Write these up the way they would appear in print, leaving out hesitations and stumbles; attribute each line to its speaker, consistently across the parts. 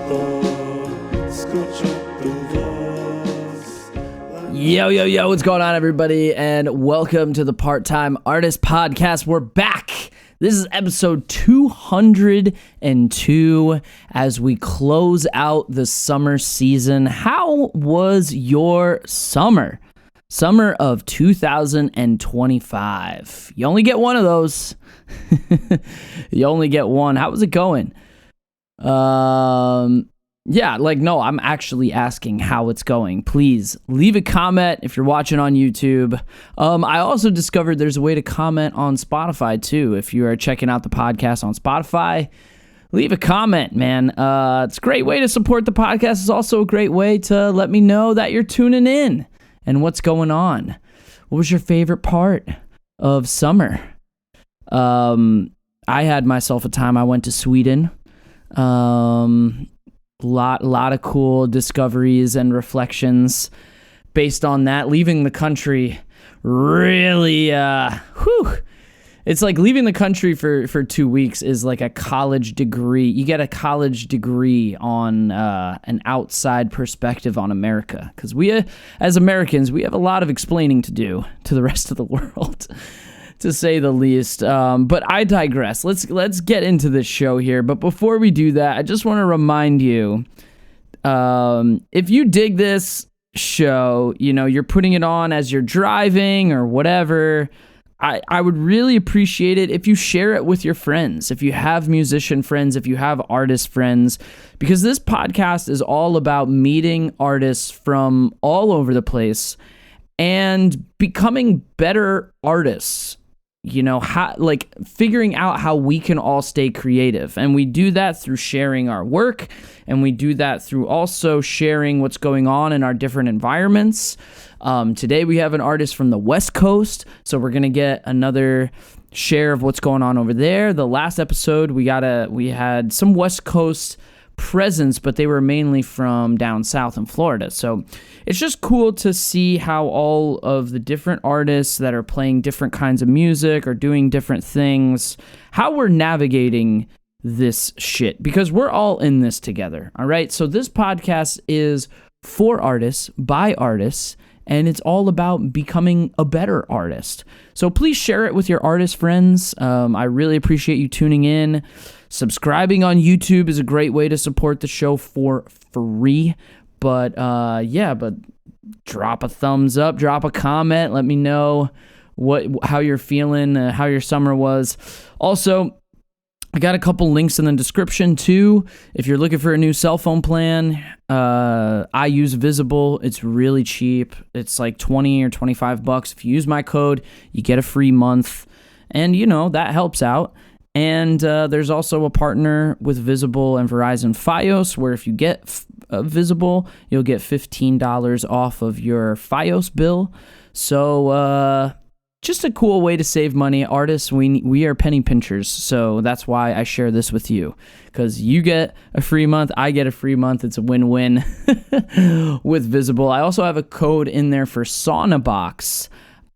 Speaker 1: Yo, what's going on, everybody, and welcome to the Part-Time Artist Podcast. We're back. This is episode 202 as we close out the summer season. How was your summer? Summer of 2025. You only get one of those. You only get one. How was it going? No, I'm actually asking how it's going. Please leave a comment if you're watching on YouTube. I also discovered there's a way to comment on Spotify too. If you are checking out the podcast on Spotify, leave a comment, man. It's a great way to support the podcast. It's also a great way to let me know that you're tuning in and what's going on. What was your favorite part of summer? I had myself a time. I went to Sweden. Lot of cool discoveries and reflections based on that. Leaving the country really, it's like leaving the country for 2 weeks is like a college degree. You get a college degree on an outside perspective on America. Because we, as Americans, we have a lot of explaining to do to the rest of the world, to say the least. But I digress. Let's get into this show here. But before we do that, I just want to remind you, if you dig this show, you know, you're putting it on as you're driving or whatever, I would really appreciate it if you share it with your friends, if you have musician friends, if you have artist friends, because this podcast is all about meeting artists from all over the place and becoming better artists. You know, figuring out how we can all stay creative. And we do that through sharing our work, and we do that through also sharing what's going on in our different environments. Today we have an artist from the West Coast, so we're going to get another share of what's going on over there. The last episode, we had some West Coast presence, but they were mainly from down south in Florida. So it's just cool to see how all of the different artists that are playing different kinds of music or doing different things, how we're navigating this shit, because we're all in this together. All right. So this podcast is for artists, by artists, and it's all about becoming a better artist. So please share it with your artist friends. I really appreciate you tuning in. Subscribing on YouTube is a great way to support the show for free. But drop a thumbs up, drop a comment, let me know how you're feeling, how your summer was. Also, I got a couple links in the description too. If you're looking for a new cell phone plan, I use Visible. It's really cheap. It's like $20 or $25. If you use my code, you get a free month. And, you know, that helps out. And there's also a partner with Visible and Verizon Fios, where if you get Visible, you'll get $15 off of your Fios bill. So just a cool way to save money. Artists, we are penny pinchers, so that's why I share this with you. Because you get a free month, I get a free month. It's a win-win with Visible. I also have a code in there for Saunabox.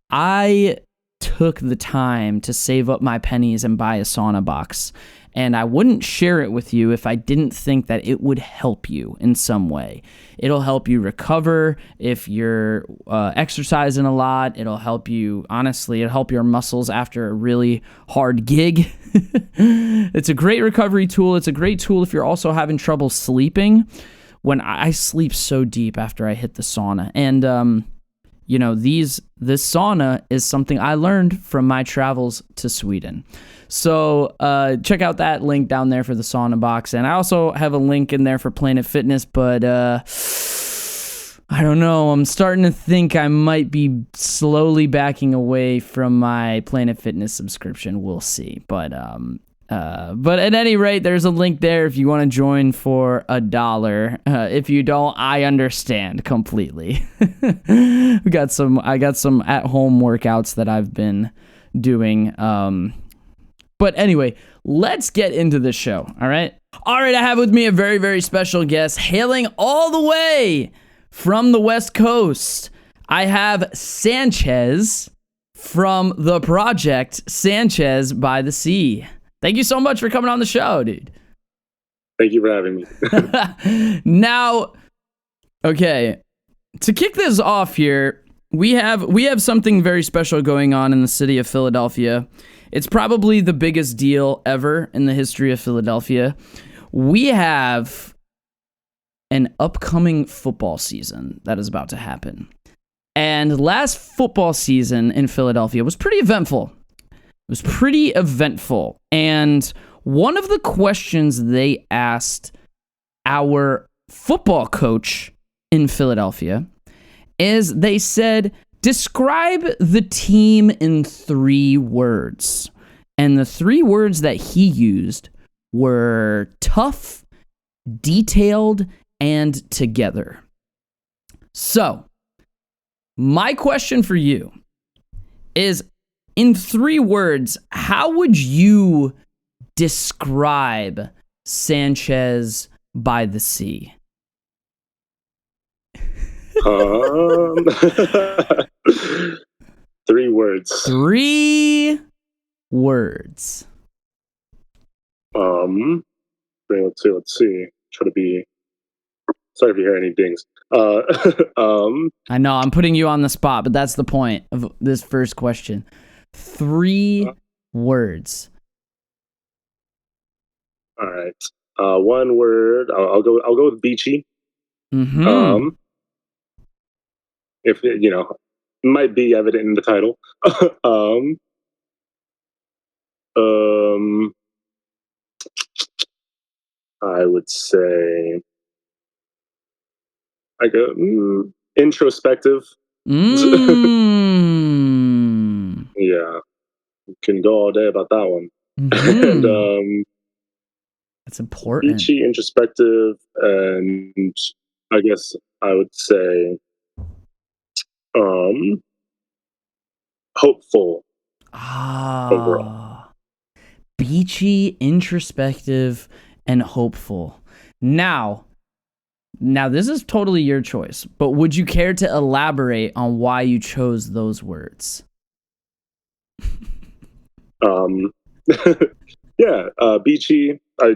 Speaker 1: I took the time to save up my pennies and buy a Saunabox, and I wouldn't share it with you if I didn't think that it would help you in some way. It'll help you recover if you're exercising a lot. It'll help you, honestly, it'll help your muscles after a really hard gig. It's a great recovery tool. It's a great tool if you're also having trouble sleeping. When I sleep so deep after I hit the sauna, and you know, this sauna is something I learned from my travels to Sweden. So check out that link down there for the Saunabox. And I also have a link in there for Planet Fitness, but I don't know. I'm starting to think I might be slowly backing away from my Planet Fitness subscription. We'll see. But at any rate, there's a link there if you want to join for $1. If you don't, I understand completely. I got some at-home workouts that I've been doing. But anyway, let's get into the show. All right, I have with me a very, very special guest hailing all the way from the West Coast. I have Sanchez from the project Sanchez by the Sea. Thank you so much for coming on the show, dude.
Speaker 2: Thank you for having me.
Speaker 1: Now, okay, to kick this off here, we have something very special going on in the city of Philadelphia. It's probably the biggest deal ever in the history of Philadelphia. We have an upcoming football season that is about to happen. And last football season in Philadelphia was pretty eventful. It was pretty eventful. And one of the questions they asked our football coach in Philadelphia is they said, describe the team in 3 words. And the 3 words that he used were tough, detailed, and together. So, my question for you is, in 3 words, how would you describe Sanchez by the Sea?
Speaker 2: 3 words.
Speaker 1: 3 words.
Speaker 2: Let's see. Try to be. Sorry if you hear any dings.
Speaker 1: I know I'm putting you on the spot, but that's the point of this first question. 3 words.
Speaker 2: All right. 1 word. I'll go with beachy.
Speaker 1: Mm-hmm.
Speaker 2: If might be evident in the title. I would say like a introspective. Yeah, can go all day about that one.
Speaker 1: Mm-hmm.
Speaker 2: And
Speaker 1: that's important.
Speaker 2: beachy, introspective, and I guess I would say hopeful. Overall.
Speaker 1: Beachy, introspective, and hopeful. Now this is totally your choice, but would you care to elaborate on why you chose those words?
Speaker 2: Yeah, beachy. I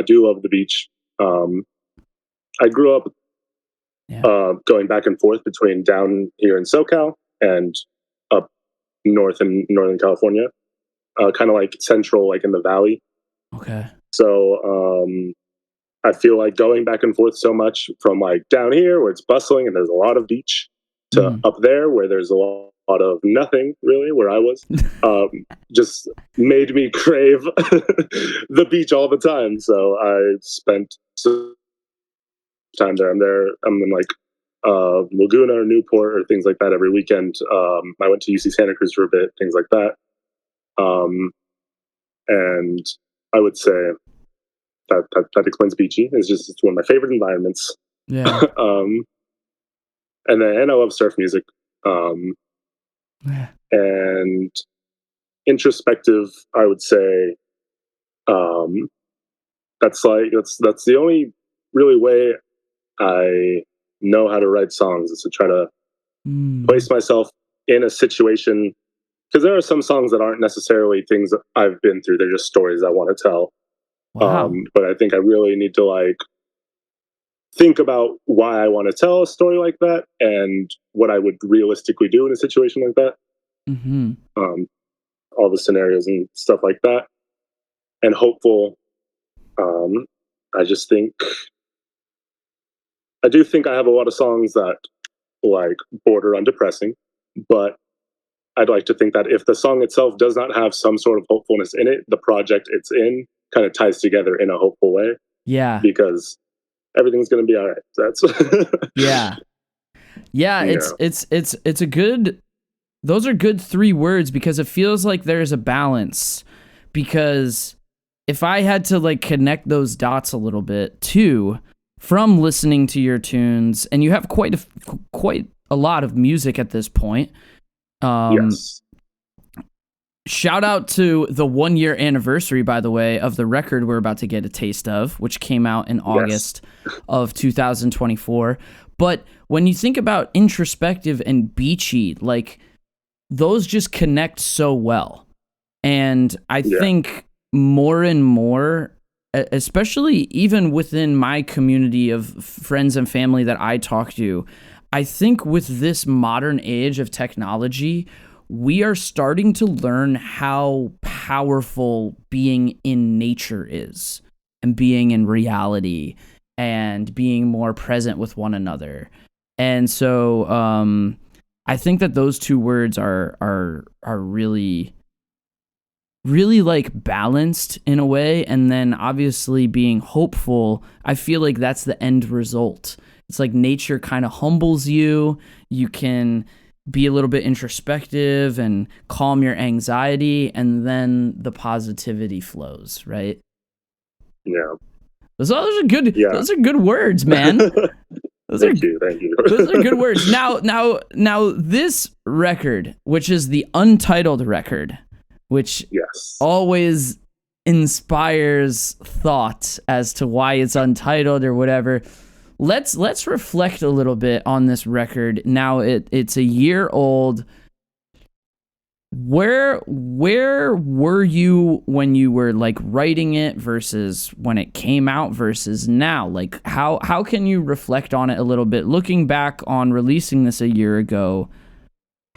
Speaker 2: do love the beach. I grew up going back and forth between down here in SoCal and up north in Northern California, kind of like central, like in the valley.
Speaker 1: Okay.
Speaker 2: So I feel like going back and forth so much from like down here where it's bustling and there's a lot of beach to up there where there's a lot of nothing really where I was, just made me crave the beach all the time. So I spent some time there. I'm in like Laguna or Newport or things like that every weekend. I went to UC Santa Cruz for a bit, things like that. And I would say that explains beachy. It's one of my favorite environments.
Speaker 1: Yeah.
Speaker 2: And I love surf music. And introspective, I would say, that's the only really way I know how to write songs is to try to place myself in a situation, because there are some songs that aren't necessarily things that I've been through. They're just stories I want to tell.
Speaker 1: Wow.
Speaker 2: But I think I really need to like think about why I want to tell a story like that and what I would realistically do in a situation like that.
Speaker 1: Mm-hmm.
Speaker 2: All the scenarios and stuff like that. And hopeful. I do think I have a lot of songs that like border on depressing, but I'd like to think that if the song itself does not have some sort of hopefulness in it, the project it's in kind of ties together in a hopeful way.
Speaker 1: Yeah.
Speaker 2: Because everything's going to be all right. That's
Speaker 1: Yeah. It's a good, those are good 3 words because it feels like there's a balance. Because if I had to like connect those dots a little bit too, from listening to your tunes, and you have quite a lot of music at this point.
Speaker 2: Yes.
Speaker 1: Shout out to the 1-year anniversary, by the way, of the record we're about to get a taste of, which came out in August of 2024. But when you think about introspective and beachy, like those just connect so well. And I think more and more, especially even within my community of friends and family that I talk to, I think with this modern age of technology, we are starting to learn how powerful being in nature is, and being in reality, and being more present with one another. And so I think that those two words are really, really like balanced in a way. And then obviously being hopeful, I feel like that's the end result. It's like nature kind of humbles you. You can be a little bit introspective and calm your anxiety, and then the positivity flows, right?
Speaker 2: Yeah.
Speaker 1: Those are good.
Speaker 2: Yeah.
Speaker 1: Those are good words, man.
Speaker 2: Thank you.
Speaker 1: Those are good words. Now, this record, which is the Untitled record, which
Speaker 2: yes,
Speaker 1: always inspires thought as to why it's untitled or whatever. Let's reflect a little bit on this record. Now it's a year old. Where were you when you were like writing it versus when it came out versus now? Like how can you reflect on it a little bit? Looking back on releasing this a year ago,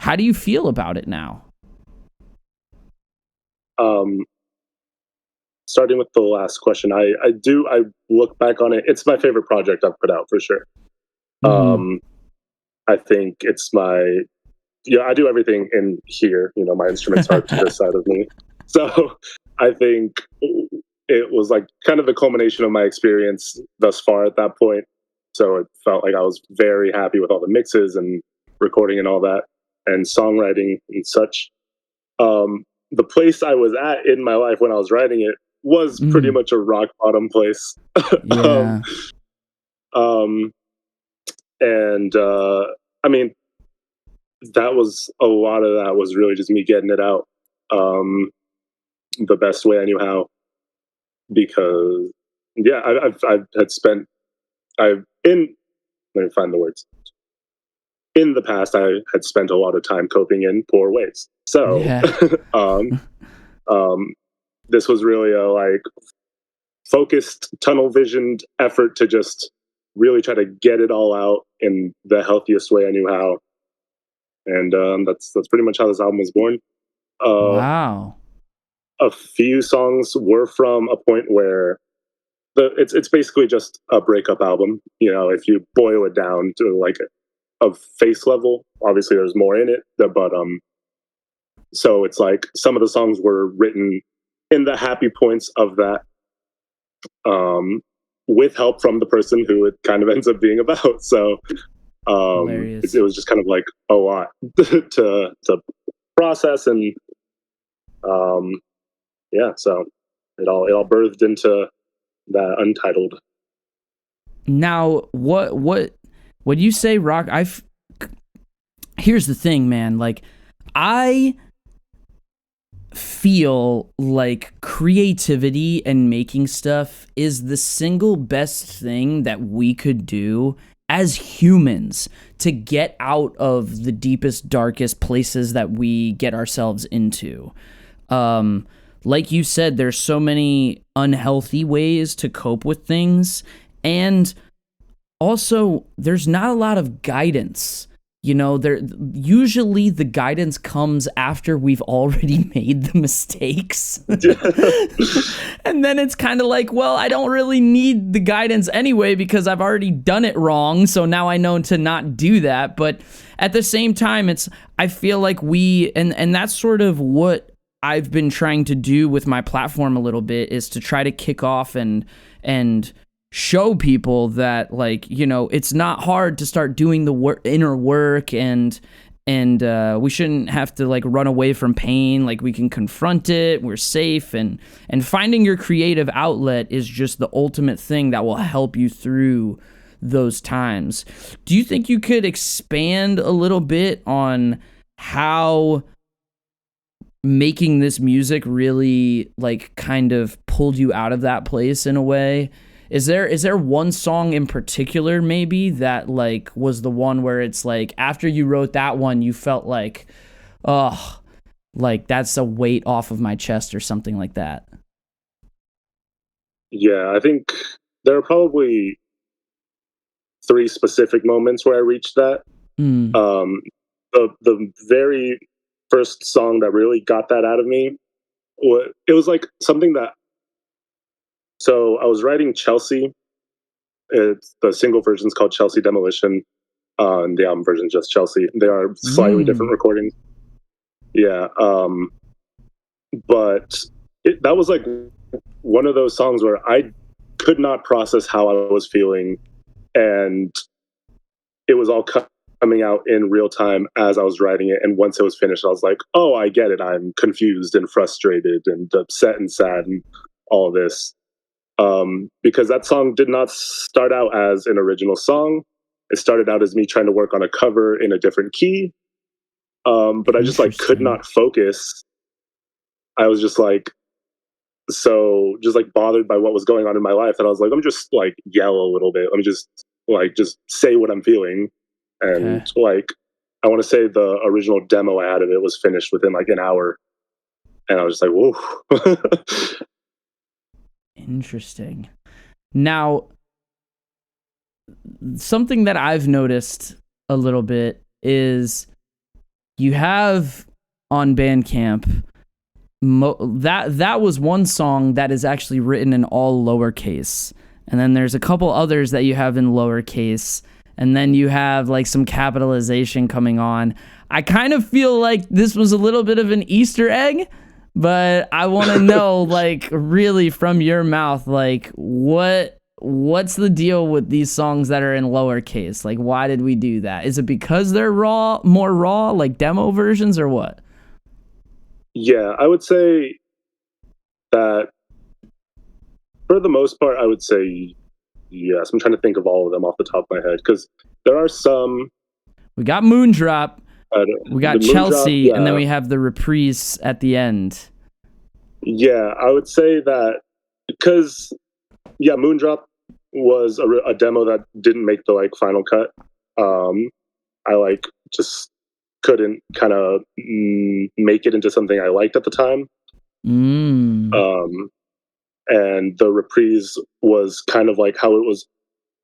Speaker 1: how do you feel about it now?
Speaker 2: Starting with the last question, I look back on it. It's my favorite project I've put out for sure. Mm-hmm. I think it's I do everything in here. You know, my instruments are to this side of me. So I think it was like kind of the culmination of my experience thus far at that point. So it felt like I was very happy with all the mixes and recording and all that, and songwriting and such. The place I was at in my life when I was writing it was pretty much a rock bottom place.
Speaker 1: Yeah.
Speaker 2: And I mean, that was a lot of that was really just me getting it out the best way I knew how, because yeah, let me find the words. In the past, I had spent a lot of time coping in poor ways. So yeah. This was really a like focused, tunnel visioned effort to just really try to get it all out in the healthiest way I knew how. And that's pretty much how this album was born.
Speaker 1: Wow.
Speaker 2: A few songs were from a point where it's basically just a breakup album. You know, if you boil it down to like a face level, obviously there's more in it. But so it's like some of the songs were written in the happy points of that, with help from the person who it kind of ends up being about. So it was just kind of like a lot to process, and yeah, so it all birthed into that Untitled.
Speaker 1: Now, what you say, rock? Here's the thing, man. Like, I feel like creativity and making stuff is the single best thing that we could do as humans to get out of the deepest, darkest places that we get ourselves into. Like you said, there's so many unhealthy ways to cope with things, and also there's not a lot of guidance. You know, usually the guidance comes after we've already made the mistakes. And then it's kind of like, well, I don't really need the guidance anyway because I've already done it wrong. So now I know to not do that. But at the same time, I feel like and that's sort of what I've been trying to do with my platform a little bit, is to try to kick off and show people that, like, you know, it's not hard to start doing the inner work, and we shouldn't have to like run away from pain. Like, we can confront it, we're safe, and finding your creative outlet is just the ultimate thing that will help you through those times. Do you think you could expand a little bit on how making this music really like kind of pulled you out of that place in a way? Is there one song in particular maybe that like was the one where it's like after you wrote that one you felt like, oh, like that's a weight off of my chest or something like that?
Speaker 2: Yeah, I think there are probably three specific moments where I reached that.
Speaker 1: Mm.
Speaker 2: The very first song that really got that out of me, it was like something that. So I was writing Chelsea. It's the single version is called Chelsea Demolition, and the album version is just Chelsea. They are slightly different recordings. Yeah, but that was like one of those songs where I could not process how I was feeling, and it was all coming out in real time as I was writing it. And once it was finished, I was like, "Oh, I get it. I'm confused and frustrated and upset and sad and all this." Because that song did not start out as an original song. It started out as me trying to work on a cover in a different key. But I just like could not focus. I was just like just like bothered by what was going on in my life that I was like, let me just like yell a little bit. Let me just say what I'm feeling. And like I want to say the original demo I had of it was finished within like an hour. And I was just like, whoa.
Speaker 1: Interesting. Now, something that I've noticed a little bit is you have on Bandcamp that was one song that is actually written in all lowercase, and then there's a couple others that you have in lowercase, and then you have like some capitalization coming on. I kind of feel like this was a little bit of an Easter egg, but I want to know, like, really from your mouth, like, what's the deal with these songs that are in lowercase? Like, why did we do that? Is it because they're more raw, like demo versions, or what?
Speaker 2: Yeah, I would say that for the most part, I would say yes. I'm trying to think of all of them off the top of my head because there are some.
Speaker 1: We got Moondrop. We got Chelsea,
Speaker 2: Moondrop, yeah.
Speaker 1: And then we have the reprise at the end.
Speaker 2: Yeah, I would say that because, Moondrop was a demo that didn't make the like final cut. I like just couldn't kind of make it into something I liked at the time. And the reprise was kind of like how it was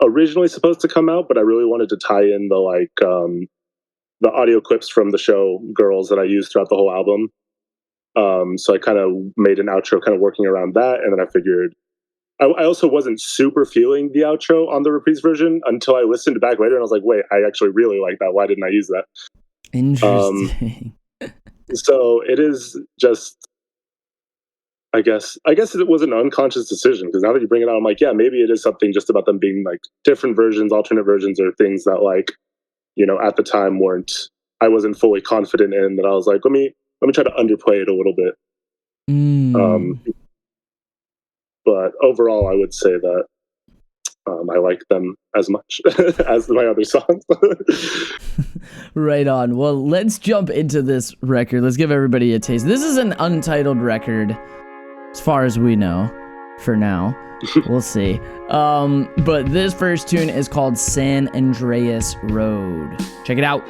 Speaker 2: originally supposed to come out, but I really wanted to tie in the audio clips from the show Girls that I used throughout the whole album. So I kind of made an outro kind of working around that. And then I figured I also wasn't super feeling the outro on the reprise version until I listened back later and I was like, wait, I actually really like that. Why didn't I use that?
Speaker 1: Interesting.
Speaker 2: So it is just, I guess it was an unconscious decision because now that you bring it out, I'm like, yeah, maybe it is something just about them being like different versions, alternate versions, or things that like, at the time I wasn't fully confident in, that I was like, let me try to underplay it a little bit. But overall, I would say that I like them as much as my other songs.
Speaker 1: Right on. Well, let's jump into this record. Let's give everybody a taste. This is an untitled record, as far as we know, for now. We'll see. But this first tune is called San Andreas Road. Check it out.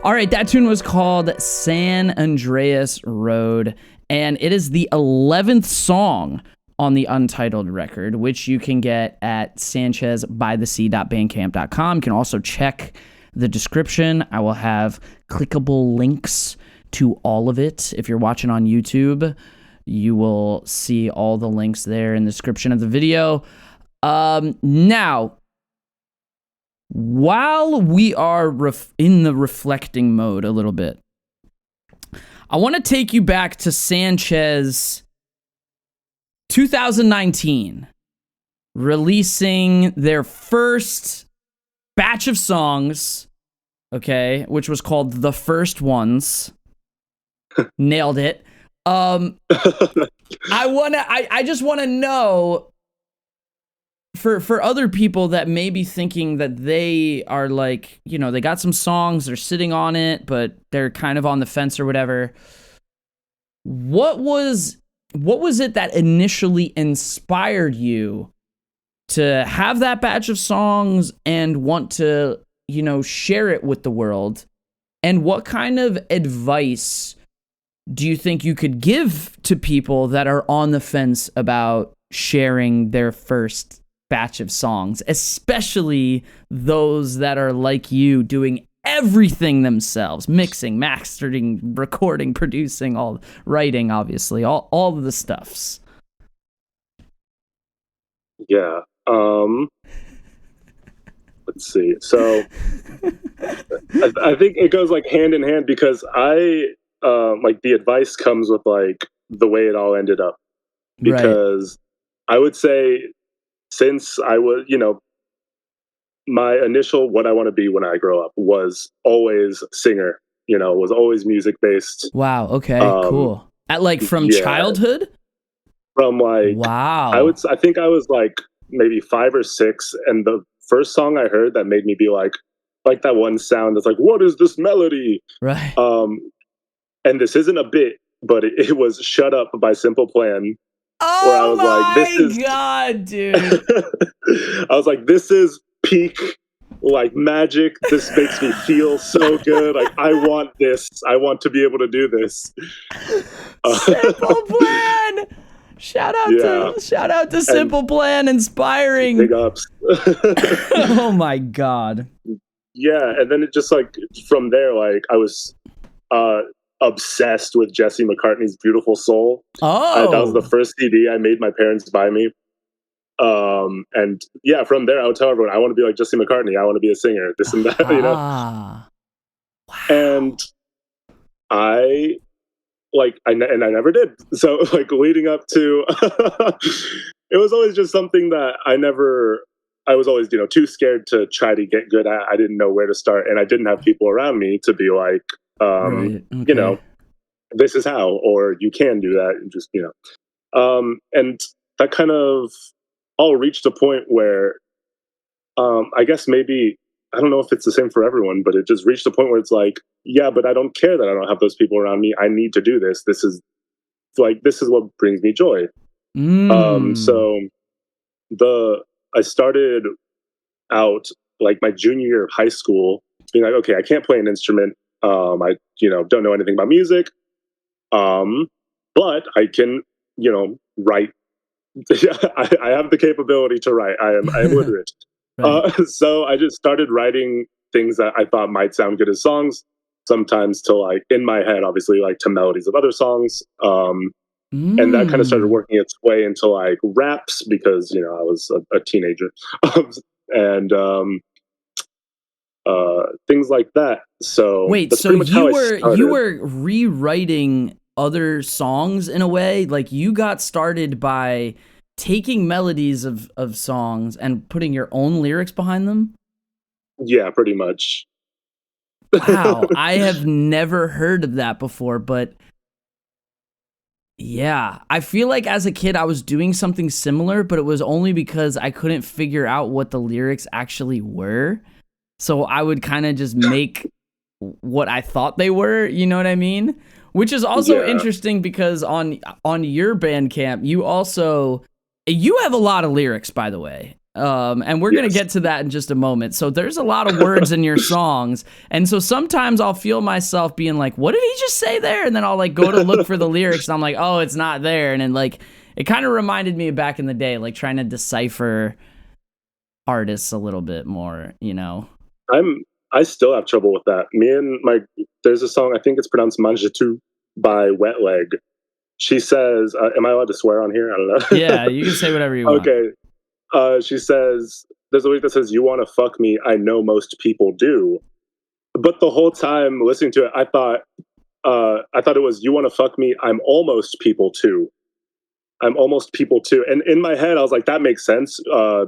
Speaker 1: All right, that tune was called San Andreas Road, and it is the 11th song on the Untitled record, which you can get at sanchezbythesea.bandcamp.com. You can also check the description. I will have clickable links to all of it. If you're watching on YouTube, you will see all the links there in the description of the video. Now, while we are in the reflecting mode a little bit, I want to take you back to Sanchez 2019, releasing their first batch of songs, okay, which was called The First Ones. Nailed it. I just want to know, for other people that may be thinking that they are like, you know, they got some songs, they're sitting on it, but they're kind of on the fence or whatever. What was it that initially inspired you to have that batch of songs and want to, you know, share it with the world? And what kind of advice do you think you could give to people that are on the fence about sharing their first batch of songs, especially those that are like you, doing everything themselves, mixing, mastering, recording, producing, all writing, obviously, all of the stuffs?
Speaker 2: Yeah. Let's see. So I think it goes like hand in hand, because like the advice comes with like the way it all ended up, because I would say, since I was, you know, my initial what I want to be when I grow up was always singer, you know, was always music based.
Speaker 1: Wow. Okay. Cool. From childhood?
Speaker 2: From like,
Speaker 1: wow.
Speaker 2: I think I was like maybe 5 or 6. And the first song I heard that made me be like that one sound that's like, what is this melody?
Speaker 1: Right.
Speaker 2: And this isn't a bit, but it was Shut Up by Simple Plan.
Speaker 1: Oh,
Speaker 2: where I was like, this is
Speaker 1: God, dude.
Speaker 2: I was like, this is peak like magic. This makes me feel so good. Like, I want this. I want to be able to do this.
Speaker 1: Simple Plan. Shout out to Simple Plan, inspiring.
Speaker 2: Big ups.
Speaker 1: Oh my God.
Speaker 2: Yeah, and then it just like from there, like I was obsessed with Jesse McCartney's Beautiful Soul.
Speaker 1: Oh,
Speaker 2: that was the first CD I made my parents buy me. And yeah, from there I would tell everyone, I want to be like Jesse McCartney. I want to be a singer, this and that, you know?
Speaker 1: Wow.
Speaker 2: And I never did. So like leading up to, it was always just something that I was always, you know, too scared to try to get good at. I didn't know where to start, and I didn't have people around me to be like, you know, this is how, or you can do that, and just, you know, and that kind of all reached a point where, I guess maybe, I don't know if it's the same for everyone, but it just reached a point where it's like, yeah, but I don't care that I don't have those people around me. I need to do this. This is what brings me joy. So I started out like my junior year of high school being like, okay, I can't play an instrument. I, you know, don't know anything about music. But I can, you know, write. I have the capability to write. I am literate. Right. So I just started writing things that I thought might sound good as songs, sometimes to like in my head, obviously like to melodies of other songs. And that kind of started working its way into like raps, because, you know, I was a teenager. And things like that. So
Speaker 1: wait, so you were rewriting other songs in a way? Like you got started by taking melodies of songs and putting your own lyrics behind them?
Speaker 2: Yeah, pretty much.
Speaker 1: Wow, I have never heard of that before, but yeah, I feel like as a kid I was doing something similar, but it was only because I couldn't figure out what the lyrics actually were. So I would kind of just make what I thought they were, you know what I mean? Which is also interesting because on your Bandcamp, you have a lot of lyrics, by the way. And we're going to get to that in just a moment. So there's a lot of words in your songs. And so sometimes I'll feel myself being like, what did he just say there? And then I'll like go to look for the lyrics and I'm like, oh, it's not there. And then like, it kind of reminded me of back in the day, like trying to decipher artists a little bit more, you know?
Speaker 2: I still have trouble with that. There's a song, I think it's pronounced Manje Tu by Wet Leg. She says, am I allowed to swear on here? I don't know.
Speaker 1: Yeah, you can say whatever you want.
Speaker 2: Okay. She says, there's a lyric that says, you want to fuck me, I know most people do. But the whole time listening to it, I thought it was, you want to fuck me, I'm almost people too. I'm almost people too. And in my head, I was like, that makes sense.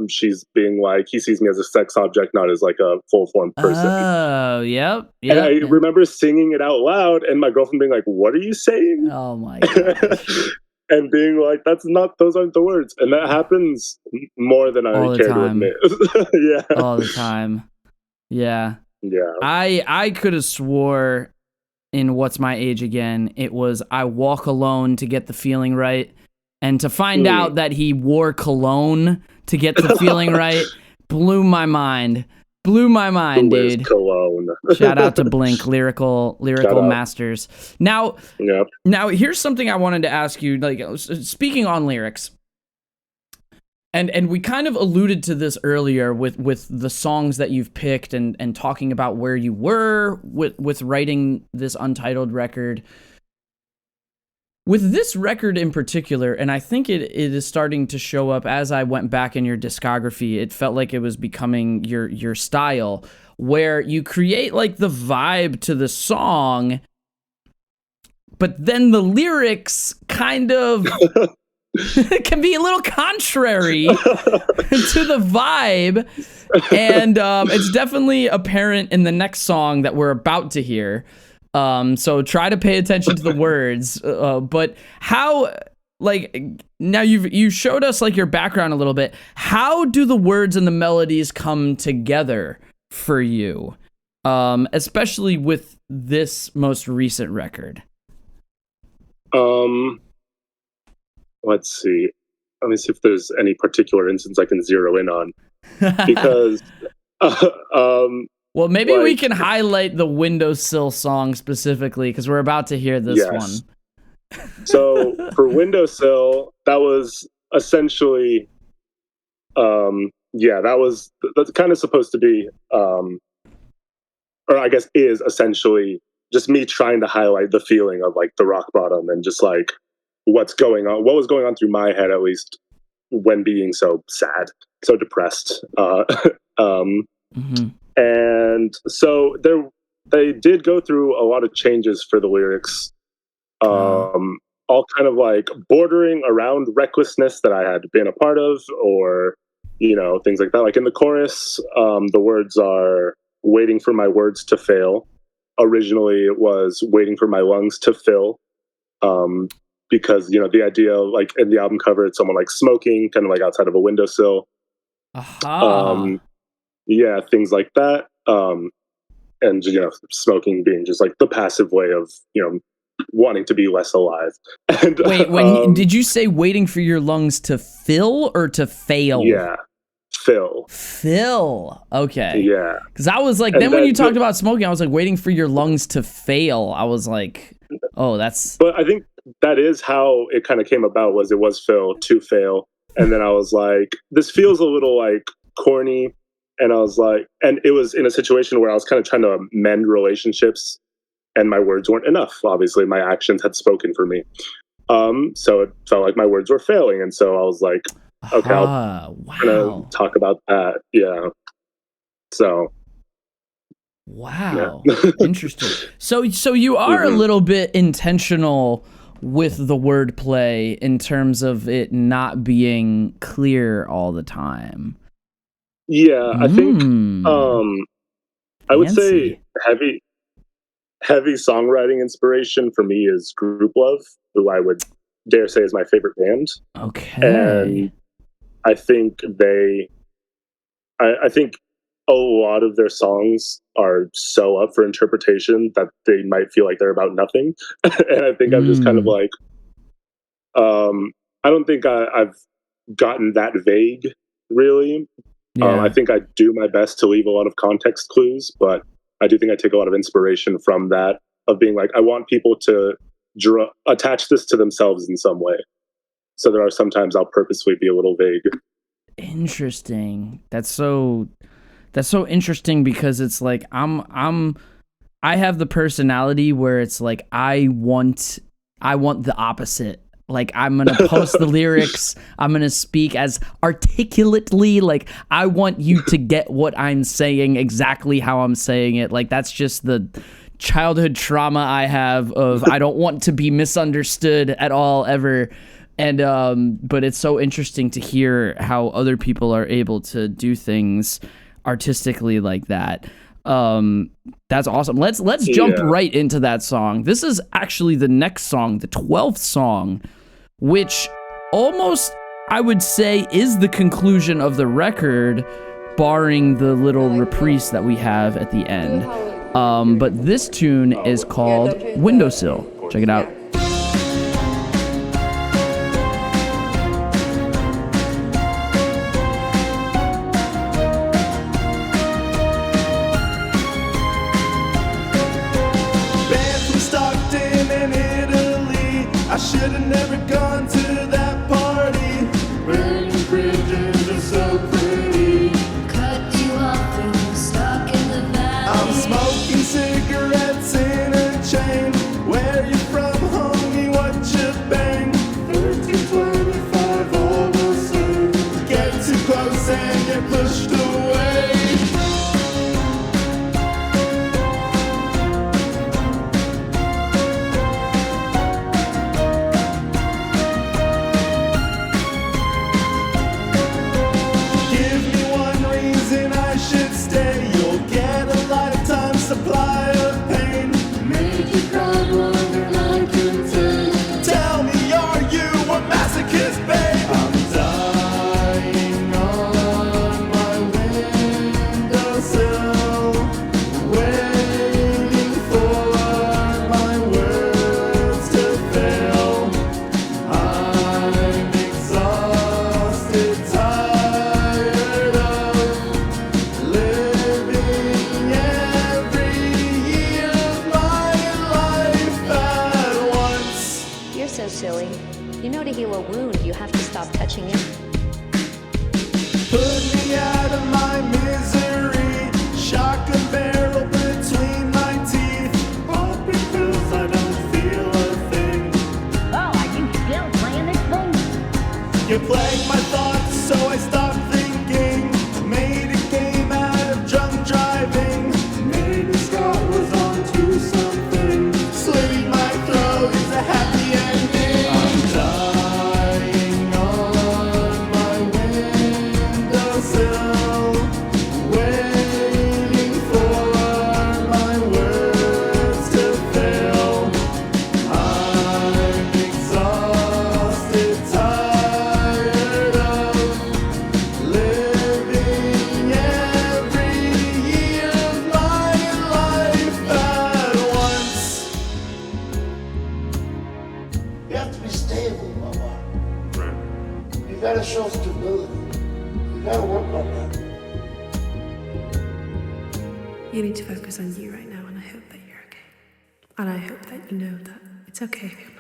Speaker 2: She's being like, he sees me as a sex object, not as like a full-formed person.
Speaker 1: Oh, yep.
Speaker 2: And I remember singing it out loud and my girlfriend being like, what are you saying?
Speaker 1: Oh my gosh.
Speaker 2: And being like, those aren't the words. And that happens more than I care to admit. Yeah.
Speaker 1: All the time. Yeah.
Speaker 2: Yeah.
Speaker 1: I could have swore in What's My Age Again, it was I walk alone to get the feeling right. And to find out that he wore cologne to get the feeling right blew my mind. Blew my mind, dude.
Speaker 2: Cologne.
Speaker 1: Shout out to Blink, lyrical masters. Now, Now here's something I wanted to ask you. Like, speaking on lyrics, and we kind of alluded to this earlier with the songs that you've picked and talking about where you were with writing this Untitled record. With this record in particular, and I think it is starting to show up as I went back in your discography, it felt like it was becoming your style, where you create like the vibe to the song, but then the lyrics kind of can be a little contrary to the vibe. And it's definitely apparent in the next song that we're about to hear. So try to pay attention to the words, but how, like, now you showed us like your background a little bit. How do the words and the melodies come together for you? Especially with this most recent record.
Speaker 2: Let's see. Let me see if there's any particular instance I can zero in on, because,
Speaker 1: well, maybe we can highlight the Windowsill song specifically because we're about to hear this one.
Speaker 2: So for Windowsill, that was essentially, that's kind of supposed to be, or I guess is essentially just me trying to highlight the feeling of like the rock bottom and just like what was going on through my head, at least when being so sad, so depressed. And so they did go through a lot of changes for the lyrics, all kind of like bordering around recklessness that I had been a part of, or, you know, things like that. Like in the chorus, the words are waiting for my words to fail. Originally it was waiting for my lungs to fill, because, you know, the idea of like in the album cover, it's someone like smoking kind of like outside of a windowsill. Yeah, things like that. And, you know, smoking being just like the passive way of, you know, wanting to be less alive. And,
Speaker 1: wait, did you say waiting for your lungs to fill or to fail?
Speaker 2: Yeah, fill.
Speaker 1: Fill. Okay.
Speaker 2: Yeah.
Speaker 1: Because I was like, then when you talked about smoking, I was like, waiting for your lungs to fail. I was like, oh, that's...
Speaker 2: But I think that is how it kind of came about, was it was fill to fail. And then I was like, this feels a little like corny. And I was like, and it was in a situation where I was kind of trying to mend relationships and my words weren't enough. Obviously, my actions had spoken for me. So it felt like my words were failing. And so I was like, okay, I'll talk about that. Yeah. So.
Speaker 1: Wow. Yeah. Interesting. So you are a little bit intentional with the wordplay in terms of it not being clear all the time.
Speaker 2: Yeah, I think I would say heavy songwriting inspiration for me is Group Love, who I would dare say is my favorite band.
Speaker 1: Okay.
Speaker 2: And I think I think a lot of their songs are so up for interpretation that they might feel like they're about nothing. And I think I'm just kind of like, I don't think I've gotten that vague really.
Speaker 1: Yeah.
Speaker 2: I think I do my best to leave a lot of context clues, but I do think I take a lot of inspiration from that, of being like, I want people to attach this to themselves in some way. So there are sometimes I'll purposely be a little vague.
Speaker 1: Interesting. That's so interesting, because it's like I have the personality where it's like I want the opposite. Like, I'm going to post the lyrics. I'm going to speak as articulately. Like, I want you to get what I'm saying exactly how I'm saying it. Like, that's just the childhood trauma I have of I don't want to be misunderstood at all, ever. And, but it's so interesting to hear how other people are able to do things artistically like that. That's awesome. Let's jump right into that song. This is actually the next song, the 12th song, which almost, I would say, is the conclusion of the record, barring the little reprise that we have at the end. But this tune is called Windowsill. Check it out.
Speaker 3: I should have never gone to that party. Burning bridges are so pretty.
Speaker 4: Cut you off and you're stuck in the valley.
Speaker 3: I'm smoking cigarettes in a chain. Where you from, homie? What you bang? 1325 all the same. Get too close and get pushed away. Supply of pain.
Speaker 4: Made you cry more than I can take.
Speaker 3: Tell me, are you a masochist, babe? I'm dying on my windowsill, waiting for my words to fail. I'm exhausted, tired of living
Speaker 5: so silly. You know, to heal a wound, you have to stop touching it.
Speaker 3: Put me out of my misery. Shotgun barrel between my teeth. Popping pills, I don't feel a thing.
Speaker 6: Oh, are you still playing this thing?
Speaker 3: You plague my thoughts, so I stopped thinking. Made a game out of drunk driving. Maybe Scott was onto something. Slitting my throat is a happy ending. I'm dying on my windowsill, waiting for my words to fail. I'm exhausted, tired of living every year of my life at once.
Speaker 7: You have to be stable, Mama. You gotta show stability. You gotta work on that.
Speaker 8: You need to focus on you right now, and I hope that you're okay. And I hope that you know that it's okay if you're not.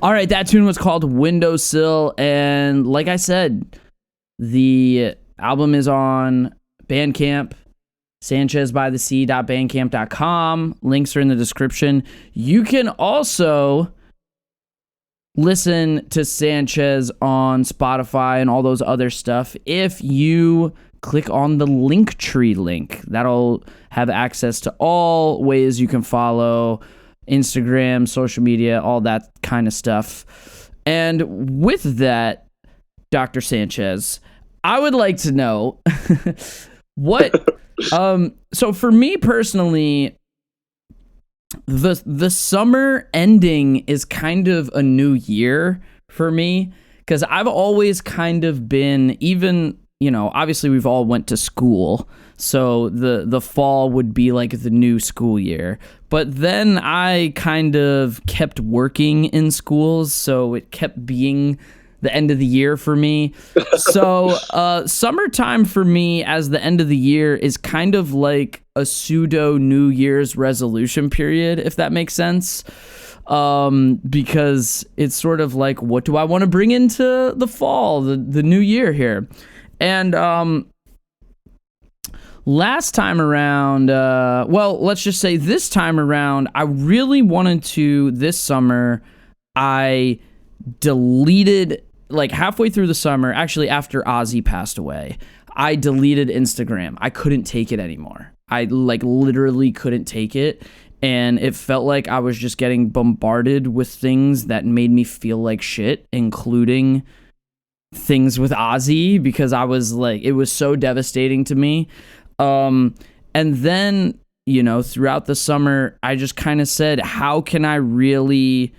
Speaker 1: All right, that tune was called Windowsill, and like I said, the album is on Bandcamp, sanchezbythesea.bandcamp.com. Links are in the description. You can also listen to Sanchez on Spotify and all those other stuff if you click on the Linktree link. That'll have access to all ways you can follow Instagram, social media, all that kind of stuff. And with that, Dr. Sanchez, I would like to know what so for me personally, the summer ending is kind of a new year for me, because I've always kind of been, even, you know, obviously we've all went to school, so the fall would be like the new school year. But then I kind of kept working in schools, so it kept being the end of the year for me. So summertime for me as the end of the year is kind of like a pseudo New Year's resolution period, if that makes sense. Because it's sort of like, what do I want to bring into the fall, the new year here? And last time around, well, let's just say this time around, I really wanted to, this summer, I deleted, like halfway through the summer, actually after Ozzy passed away, I deleted Instagram. I couldn't take it anymore. I like literally couldn't take it. And it felt like I was just getting bombarded with things that made me feel like shit, including things with Ozzy, because I was like, it was so devastating to me. And then, you know, throughout the summer, I just kind of said, how can I really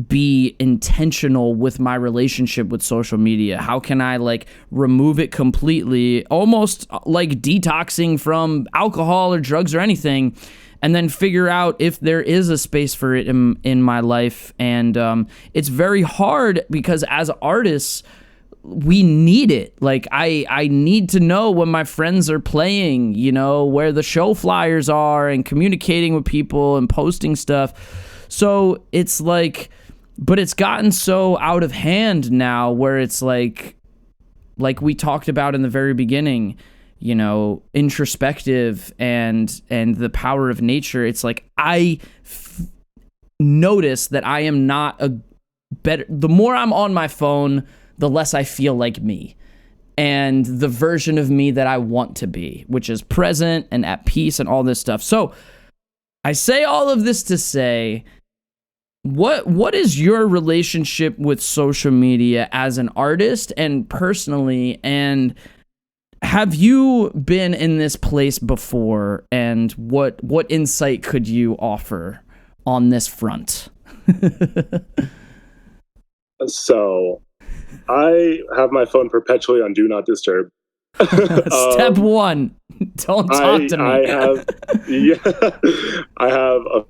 Speaker 1: be intentional with my relationship with social media? How can I like remove it completely, almost like detoxing from alcohol or drugs or anything, and then figure out if there is a space for it in my life? And it's very hard because as artists, we need it. Like I need to know when my friends are playing, you know, where the show flyers are, and communicating with people and posting stuff. So it's like, but it's gotten so out of hand now where it's like we talked about in the very beginning, you know, introspective and the power of nature. It's like I notice that I am not a better, the more I'm on my phone, the less I feel like me and the version of me that I want to be, which is present and at peace and all this stuff. So I say all of this to say, what is your relationship with social media as an artist and personally, and have you been in this place before, and what insight could you offer on this front?
Speaker 2: So I have my phone perpetually on Do Not Disturb.
Speaker 1: Step one, don't talk to me.
Speaker 2: I have a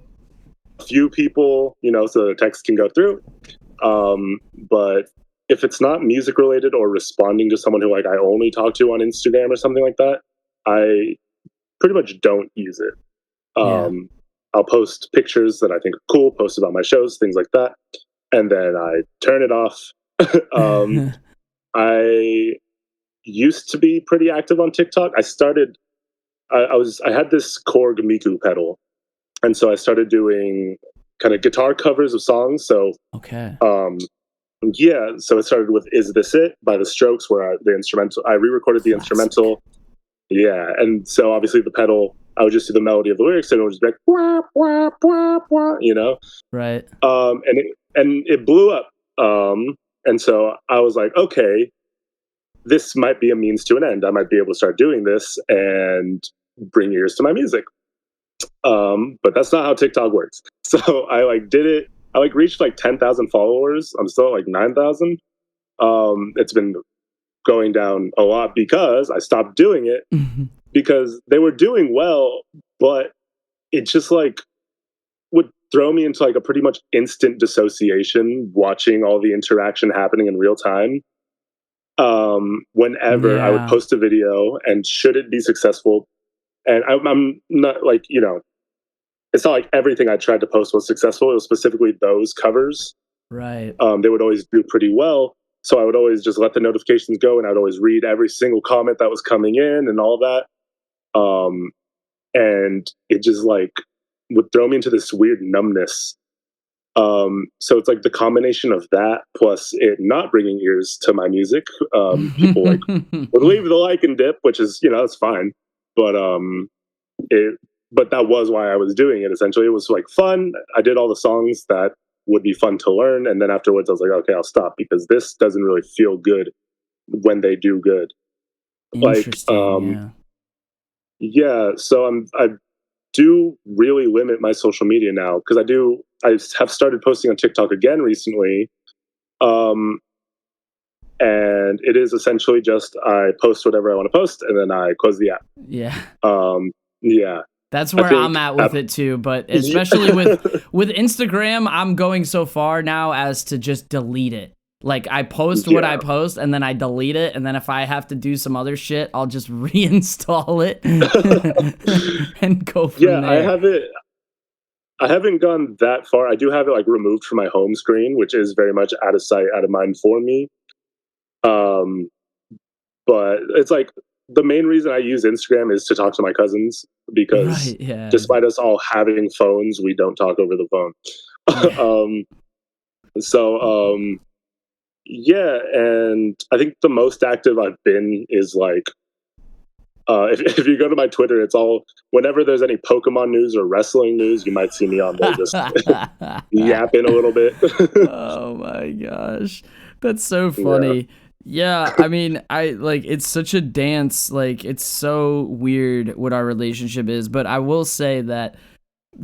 Speaker 2: few people, you know, so the text can go through. But if it's not music related or responding to someone who like I only talk to on Instagram or something like that, I pretty much don't use it. I'll post pictures that I think are cool, post about my shows, things like that, and then I turn it off. I used to be pretty active on TikTok. I had this Korg Miku pedal, and so I started doing kind of guitar covers of songs. So
Speaker 1: okay.
Speaker 2: So it started with "Is This It" by The Strokes, where I re-recorded the instrumental. Yeah, and so obviously the pedal, I would just do the melody of the lyrics, and it would just be like wah, wah, wah, wah, you know.
Speaker 1: Right.
Speaker 2: And it blew up. And so I was like, okay, this might be a means to an end. I might be able to start doing this and bring ears to my music. But that's not how TikTok works. So I like did it. I like reached like 10,000 followers. I'm still at like 9,000. It's been going down a lot because I stopped doing it because they were doing well, but it just like would throw me into like a pretty much instant dissociation watching all the interaction happening in real time. Whenever I would post a video, and should it be successful, and I'm not like, you know, it's not like everything I tried to post was successful. It was specifically those covers.
Speaker 1: Right.
Speaker 2: they would always do pretty well. So I would always just let the notifications go, and I'd always read every single comment that was coming in and all that. And it just like would throw me into this weird numbness. So it's like the combination of that plus it not bringing ears to my music. People like would leave the like and dip, which is, you know, that's fine. But but that was why I was doing it. Essentially, it was like fun. I did all the songs that would be fun to learn, and then afterwards, I was like, okay, I'll stop because this doesn't really feel good when they do good. Like, yeah. So I do really limit my social media now because I have started posting on TikTok again recently. And it is essentially just I post whatever I want to post and then I close the app.
Speaker 1: Yeah.
Speaker 2: Yeah.
Speaker 1: That's where I'm at with it too, but especially with Instagram, I'm going so far now as to just delete it. Like I post what I post and then I delete it, and then if I have to do some other shit, I'll just reinstall it and go from there. I haven't gone that far. I do have it like removed from my home screen, which is very much out of sight, out of mind for me. But it's like the main reason I use Instagram is to talk to my cousins because despite us all having phones, we don't talk over the phone. Yeah, and I think the most active I've been is like if you go to my Twitter, it's all whenever there's any Pokemon news or wrestling news, you might see me on there just yapping a little bit. Oh my gosh, that's so funny. Yeah, I mean, it's such a dance. Like, it's so weird what our relationship is. But I will say that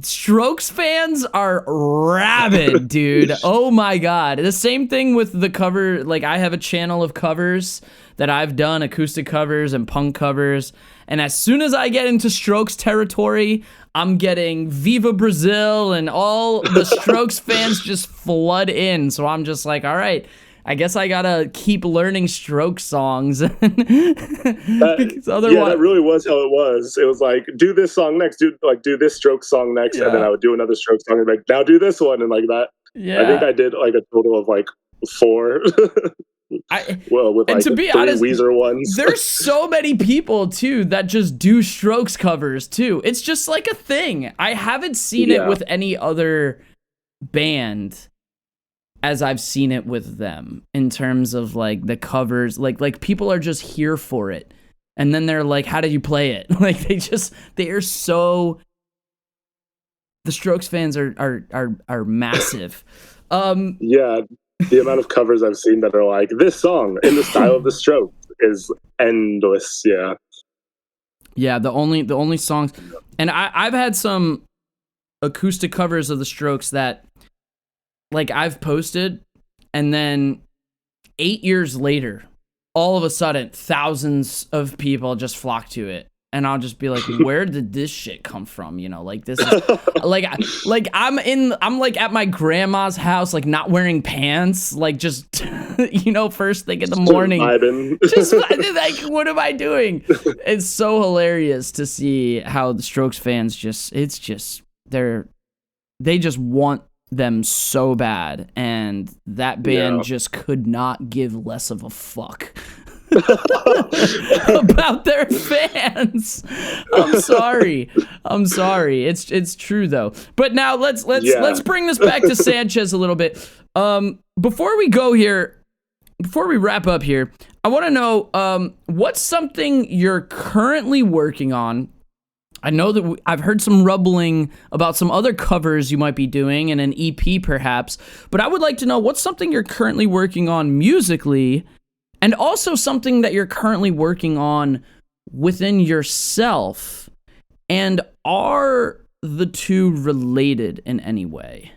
Speaker 1: Strokes fans are rabid, dude. Oh my god. The same thing with the cover. Like, I have a channel of covers that I've done, acoustic covers and punk covers. And as soon as I get into Strokes territory, I'm getting Viva Brazil and all the Strokes fans just flood in. So I'm just like, all right, I guess I gotta keep learning Strokes songs. Because otherwise,
Speaker 2: that really was how it was. It was like, do this song next, do this Strokes song next, and then I would do another Strokes song and like, now do this one, and like that. Yeah. I think I did like a total of like 4. With like to be 3 honest, Weezer ones.
Speaker 1: There's so many people too that just do Strokes covers too. It's just like a thing. I haven't seen it with any other band as I've seen it with them in terms of like the covers. Like people are just here for it, and then they're like, "How do you play it?" Like they are so. The Strokes fans are massive.
Speaker 2: Yeah. The amount of covers I've seen that are like, this song in the style of the Strokes is endless. Yeah.
Speaker 1: Yeah, the only songs, and I've had some acoustic covers of the Strokes that like I've posted, and then 8 years later, all of a sudden thousands of people just flock to it. And I'll just be like, where did this shit come from? You know, like this is like I'm like at my grandma's house, like not wearing pants, like just, first thing in the morning. Just like, what am I doing? It's so hilarious to see how the Strokes fans they just want them so bad. And that band just could not give less of a fuck about their fans. I'm sorry. It's true though. But now let's bring this back to Sanchez a little bit. Before we wrap up here, I want to know what's something you're currently working on. I know that I've heard some rumbling about some other covers you might be doing and an EP perhaps, but I would like to know what's something you're currently working on musically. And also something that you're currently working on within yourself. And are the two related in any way?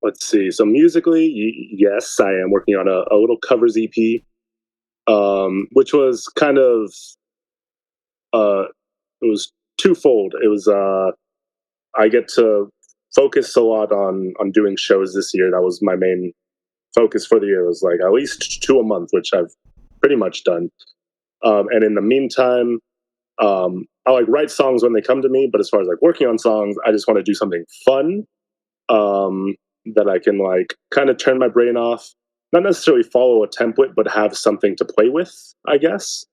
Speaker 2: Let's see. So musically, yes, I am working on a little covers EP, which was kind of, it was twofold. It was, I get to focus a lot on doing shows this year. That was my main focus for the year. It was like at least 2 a month, which I've pretty much done. And in the meantime, I like write songs when they come to me, but as far as like working on songs, I just want to do something fun, that I can like kind of turn my brain off, not necessarily follow a template, but have something to play with, I guess.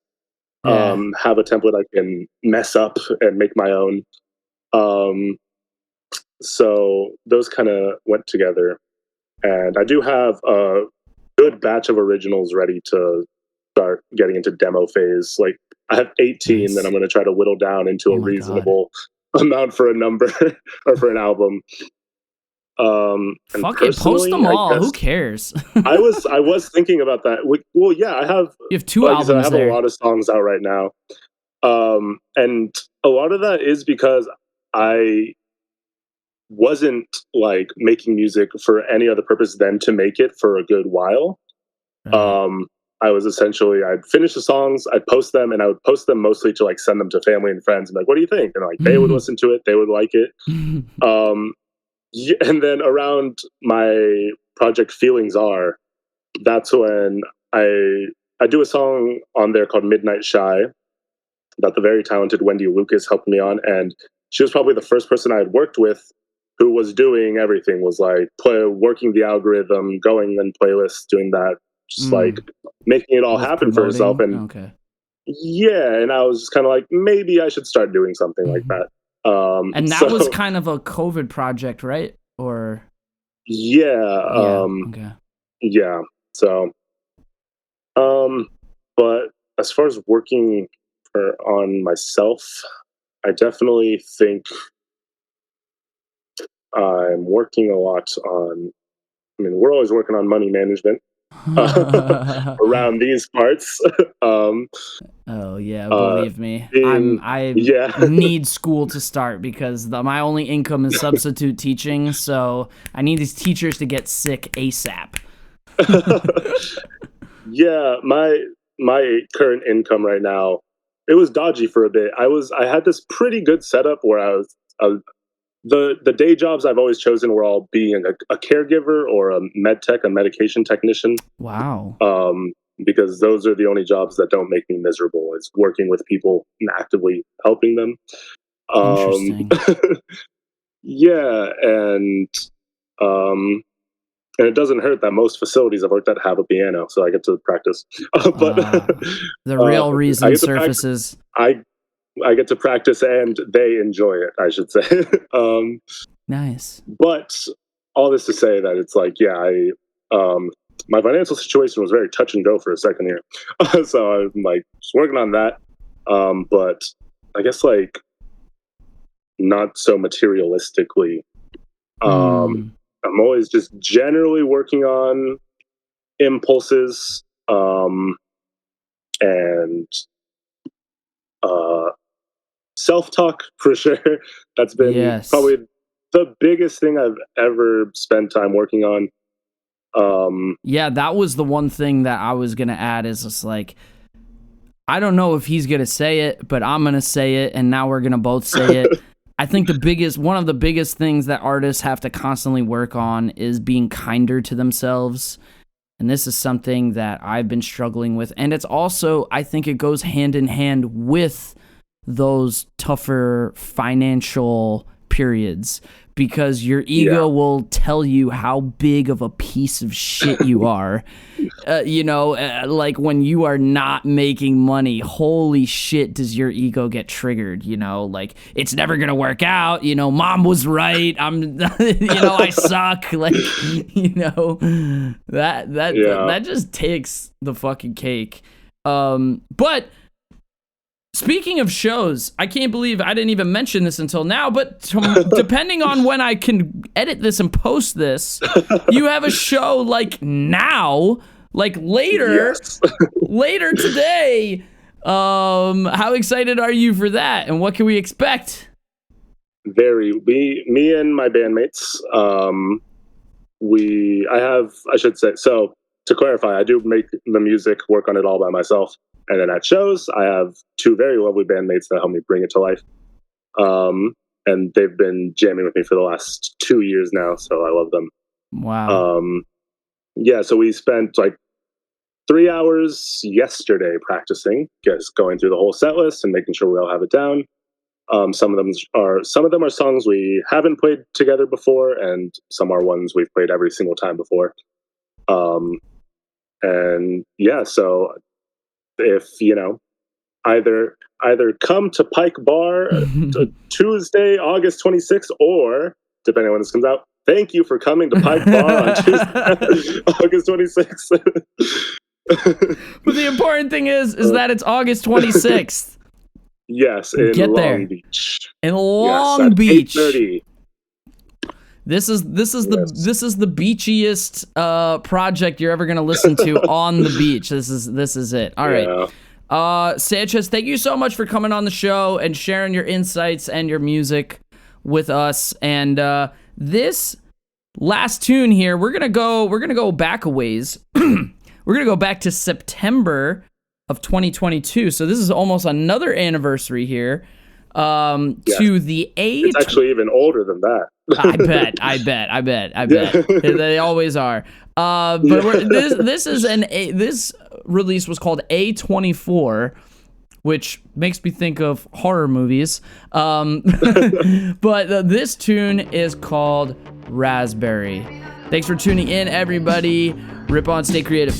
Speaker 1: Yeah.
Speaker 2: Have a template I can mess up and make my own. So those kind of went together, and I do have a good batch of originals ready to start getting into demo phase. Like I have 18
Speaker 1: Nice.
Speaker 2: that I'm going to try to whittle down into
Speaker 1: Oh
Speaker 2: a
Speaker 1: my
Speaker 2: reasonable amount for a number or for an album. And
Speaker 1: Fuck it, post them
Speaker 2: I
Speaker 1: all.
Speaker 2: guess-
Speaker 1: Who cares?
Speaker 2: I was thinking about that. Well, yeah, I have.
Speaker 1: You have 2
Speaker 2: Like I said, I
Speaker 1: albums
Speaker 2: have
Speaker 1: there.
Speaker 2: a lot of songs out right now, and a lot of that is because I wasn't like making music for any other purpose than to make it for a good while.
Speaker 1: Right.
Speaker 2: I was essentially, I'd finish the songs, I'd post them, and I would post them mostly to like send them to family and friends and like, what do you think? And like they would listen to it, they would like it. And then around my project Feelings Are, that's when I do a song on there called Midnight Shy that the very talented Wendy Lucas helped me on, and she was probably the first person I had worked with who was doing everything, was like working the algorithm, going in playlists, doing that, just like making it all
Speaker 1: With
Speaker 2: happen for herself.
Speaker 1: promoting?
Speaker 2: And
Speaker 1: Okay.
Speaker 2: yeah, and I was just kind of like, maybe I should start doing something like that.
Speaker 1: And that was kind of a COVID project, right? Or
Speaker 2: okay. Yeah. So, but as far as working on myself, I definitely think I'm working a lot on. I mean, we're always working on money management around these parts.
Speaker 1: Oh yeah, believe me. I
Speaker 2: yeah.
Speaker 1: need school to start because my only income is substitute teaching, so I need these teachers to get sick ASAP.
Speaker 2: Yeah, my current income right now, it was dodgy for a bit. I had this pretty good setup where I was the day jobs I've always chosen were all being a caregiver or a med tech, a medication technician.
Speaker 1: Wow.
Speaker 2: Because those are the only jobs that don't make me miserable. Is working with people and actively helping them.
Speaker 1: Interesting.
Speaker 2: Yeah, and it doesn't hurt that most facilities I've worked at have a piano, so I get to practice. But
Speaker 1: the real reason surfaces.
Speaker 2: I get to practice and they enjoy it, I should say.
Speaker 1: Nice.
Speaker 2: But all this to say that it's like, yeah, my financial situation was very touch and go for a second here. So I'm like just working on that. But I guess like not so materialistically. I'm always just generally working on impulses, and self-talk for sure. That's been probably the biggest thing I've ever spent time working on.
Speaker 1: Yeah, that was the one thing that I was gonna add, is just like, I don't know if he's gonna say it, but I'm gonna say it, and now we're gonna both say it. I think one of the biggest things that artists have to constantly work on is being kinder to themselves. And this is something that I've been struggling with. And it's also, I think it goes hand in hand with those tougher financial periods, because your ego will tell you how big of a piece of shit you are. Like when you are not making money, holy shit, does your ego get triggered? Like, it's never gonna work out. Mom was right. I suck. Like, that just takes the fucking cake. But speaking of shows, I can't believe I didn't even mention this until now, but depending on when I can edit this and post this, you have a show like now, like later today. How excited are you for that, and what can we expect?
Speaker 2: Me and my bandmates, I should say, so to clarify, I do make the music, work on it all by myself. And then at shows, I have 2 very lovely bandmates that help me bring it to life. And they've been jamming with me for the last 2 years now, so I love them.
Speaker 1: Wow.
Speaker 2: Yeah, so we spent like 3 hours yesterday practicing, just going through the whole set list and making sure we all have it down. Some of them are songs we haven't played together before, and some are ones we've played every single time before. And yeah, so if either come to Pike Bar Tuesday, August 26th, or depending on when this comes out, thank you for coming to Pike Bar on Tuesday, August 26th.
Speaker 1: But the important thing is that it's August 26th.
Speaker 2: Yes, in
Speaker 1: Get
Speaker 2: Long
Speaker 1: there.
Speaker 2: Beach.
Speaker 1: In Long Beach.
Speaker 2: 8:30.
Speaker 1: This is the beachiest project you're ever gonna listen to on the beach. This is it. All right. Sanchez, thank you so much for coming on the show and sharing your insights and your music with us. And this last tune here, we're gonna go back a ways. We're gonna go back to September of 2022. So this is almost another anniversary here. To the age.
Speaker 2: It's actually even older than that.
Speaker 1: I bet. They always are. But this release was called A24, which makes me think of horror movies. But this tune is called RAZZBERRY. Thanks for tuning in, everybody. Rip on, stay creative.